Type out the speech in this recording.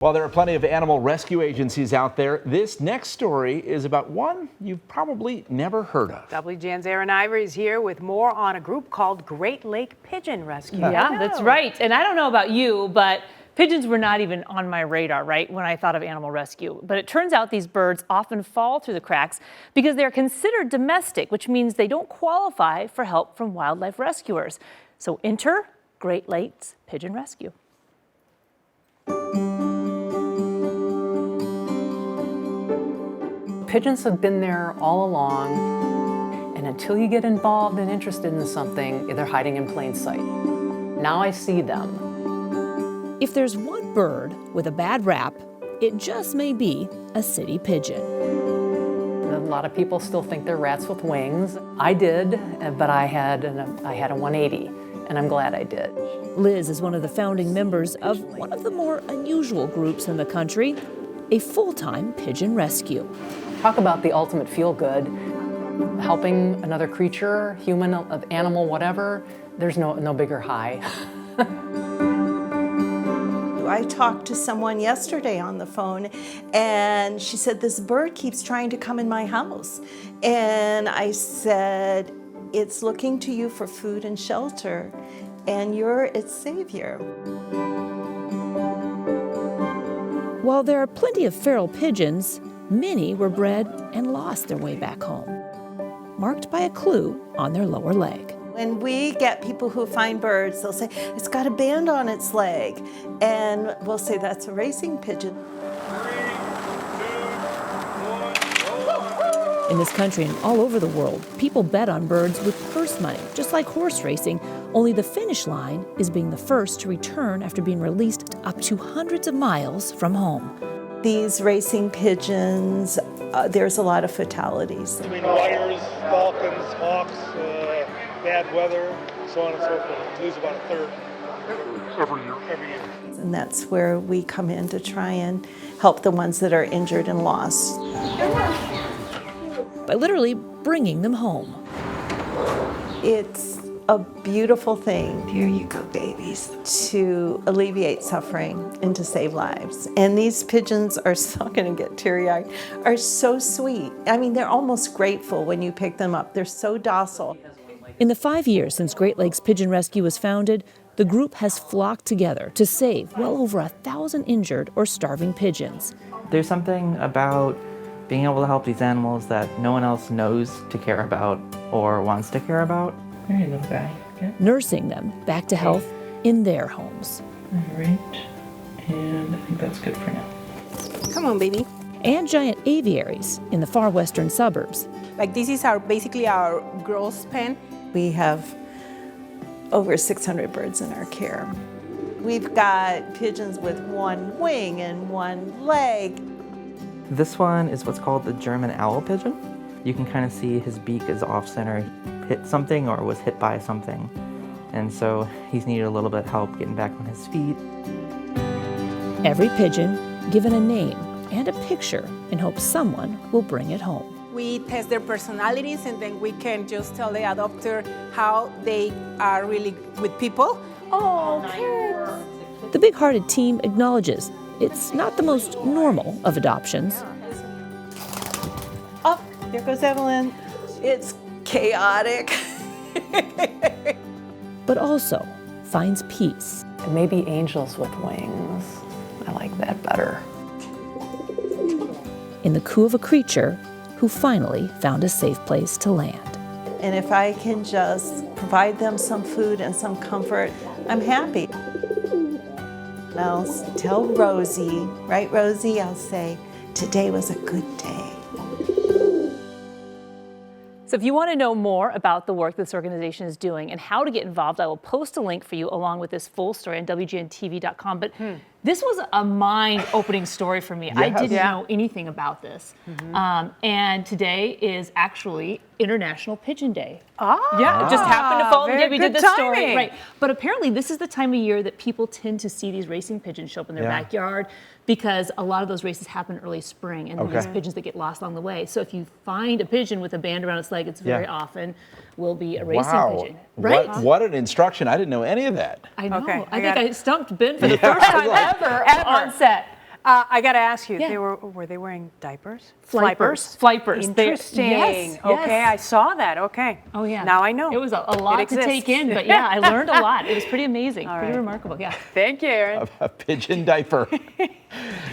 While there are plenty of animal rescue agencies out there, this next story is about one you've probably never heard of. WGN's Aaron Ivory is here with more on a group called Great Lake Pigeon Rescue. Yeah, that's right. And I don't know about you, but pigeons were not even on my radar, right, when I thought of animal rescue. But it turns out these birds often fall through the cracks because they're considered domestic, which means they don't qualify for help from wildlife rescuers. So enter Great Lakes Pigeon Rescue. Pigeons have been there all along, and until you get involved and interested in something, they're hiding in plain sight. Now I see them. If there's one bird with a bad rap, it just may be a city pigeon. A lot of people still think they're rats with wings. I did, but I had a 180, and I'm glad I did. Liz is one of the founding members of one of the more unusual groups in the country, a full-time pigeon rescue. Talk about the ultimate feel-good. Helping another creature, human, animal, whatever, there's no bigger high. I talked to someone yesterday on the phone, and she said, this bird keeps trying to come in my house. And I said, it's looking to you for food and shelter, and you're its savior. While there are plenty of feral pigeons, many were bred and lost their way back home, marked by a clue on their lower leg. When we get people who find birds, they'll say, it's got a band on its leg. And we'll say, that's a racing pigeon. 3, 2, 1, In this country and all over the world, people bet on birds with purse money, just like horse racing, only the finish line is being the first to return after being released up to hundreds of miles from home. These racing pigeons, there's a lot of fatalities. between wires, falcons, hawks, bad weather, so on and so forth. Lose about a third every year. And that's where we come in to try and help the ones that are injured and lost. By literally bringing them home. It's a beautiful thing. Here you go, babies. To alleviate suffering and to save lives. And these pigeons are so going to get teary-eyed, are so sweet. I mean, they're almost grateful when you pick them up. They're so docile. In the 5 years since Great Lakes Pigeon Rescue was founded, the group has flocked together to save well over 1,000 injured or starving pigeons. There's something about being able to help these animals that no one else knows to care about or wants to care about. There you go, guy. Okay. Nursing them back to health in their homes. All right, and I think that's good for now. Come on, baby. And giant aviaries in the far western suburbs. Like this is basically our girls' pen. We have over 600 birds in our care. We've got pigeons with one wing and one leg. This one is what's called the German owl pigeon. You can kind of see his beak is off center. He hit something or was hit by something. And so he's needed a little bit of help getting back on his feet. Every pigeon given a name and a picture in hopes someone will bring it home. We test their personalities, and then we can just tell the adopter how they are really with people. Oh, kids! The big-hearted team acknowledges it's not the most normal of adoptions. Oh, there goes Evelyn. It's chaotic. But also finds peace. And maybe angels with wings. I like that better. In the coo of a creature who finally found a safe place to land. And if I can just provide them some food and some comfort, I'm happy. I'll tell Rosie, right, Rosie? I'll say, today was a good day. So if you want to know more about the work this organization is doing and how to get involved, I will post a link for you along with this full story on WGNTV.com. But this was a mind-opening story for me. Yes. I didn't know anything about this. And today is actually International Pigeon Day. Yeah, it just happened to fall in the day we did this story. Right. But apparently this is the time of year that people tend to see these racing pigeons show up in their backyard because a lot of those races happen early spring and there's pigeons that get lost along the way. So if you find a pigeon with a band around its leg, it's very often will be a racing pigeon. Right? What an instruction. I didn't know any of that. I know. Okay, I think I stumped Ben for the first time ever on set. I got to ask you, Yeah. were they wearing diapers? Flippers. Flippers. Interesting. Yes, Okay, yes. I saw that. Okay. Oh yeah. Now I know. It was a lot It to take exists. in, but yeah, I learned a lot. It was pretty amazing, pretty right. remarkable. Yeah. Thank you, Aaron. A pigeon diaper.